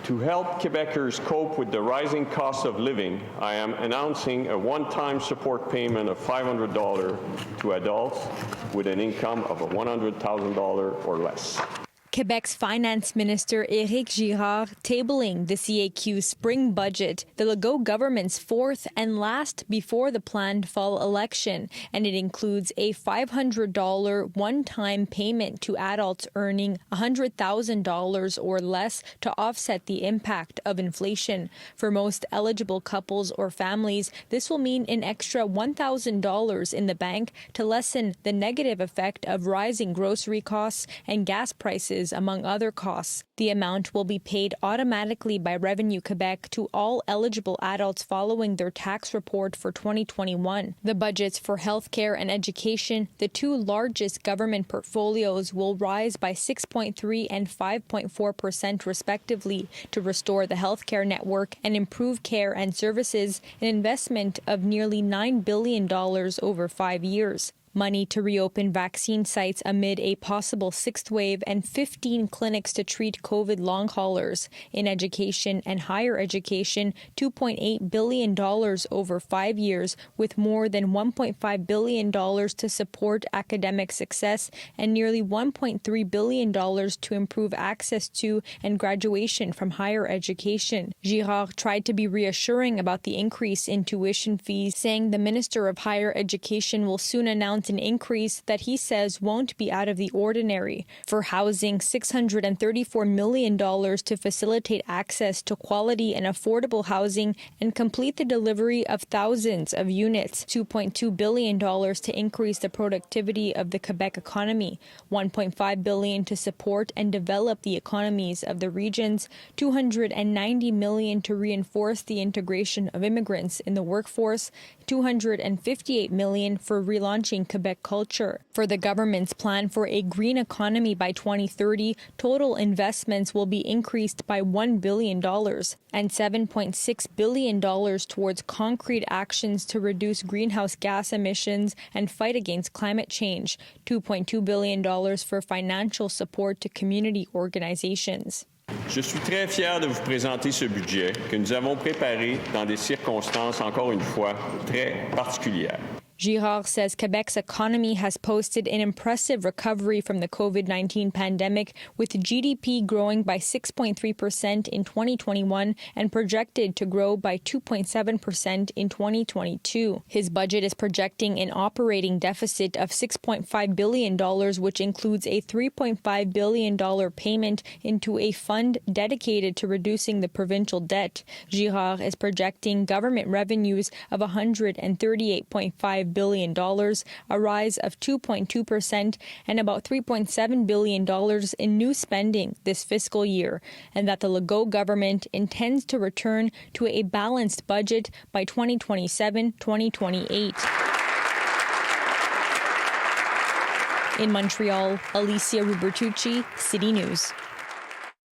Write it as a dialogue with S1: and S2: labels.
S1: To help Quebecers cope with the rising cost of living, I am announcing a one-time support payment of $500 to adults with an income of $100,000 or less.
S2: Quebec's Finance Minister Éric Girard tabling the CAQ's spring budget, the Legault government's fourth and last before the planned fall election, and it includes a $500 one-time payment to adults earning $100,000 or less to offset the impact of inflation. For most eligible couples or families, this will mean an extra $1,000 in the bank to lessen the negative effect of rising grocery costs and gas prices, among other costs. The amount will be paid automatically by Revenue Quebec to all eligible adults following their tax report for 2021. The budgets for healthcare and education, the two largest government portfolios, will rise by 6.3% and 5.4% respectively to restore the healthcare network and improve care and services, an investment of nearly $9 billion over 5 years. Money to reopen vaccine sites amid a possible sixth wave and 15 clinics to treat COVID long haulers. In education and higher education, $2.8 billion over 5 years, with more than $1.5 billion to support academic success and nearly $1.3 billion to improve access to and graduation from higher education. Girard tried to be reassuring about the increase in tuition fees, saying the Minister of Higher Education will soon announce an increase that he says won't be out of the ordinary. For housing, $634 million to facilitate access to quality and affordable housing and complete the delivery of thousands of units. $2.2 billion to increase the productivity of the Quebec economy. $1.5 billion to support and develop the economies of the regions. $290 million to reinforce the integration of immigrants in the workforce. $258 million for relaunching Quebec culture. For the government's plan for a green economy by 2030, total investments will be increased by $1 billion and $7.6 billion towards concrete actions to reduce greenhouse gas emissions and fight against climate change. $2.2 billion for financial support to community organizations.
S1: Je suis très fier de vous présenter ce budget que nous avons préparé dans des circonstances, encore une fois, très particulières.
S2: Girard says Quebec's economy has posted an impressive recovery from the COVID-19 pandemic, with GDP growing by 6.3% in 2021 and projected to grow by 2.7% in 2022. His budget is projecting an operating deficit of $6.5 billion, which includes a $3.5 billion payment into a fund dedicated to reducing the provincial debt. Girard is projecting government revenues of $138.5 billion, a rise of 2.2%, and about $3.7 billion in new spending this fiscal year, and that the Legault government intends to return to a balanced budget by 2027-2028. In Montreal, Alyssia Rubertucci, City News.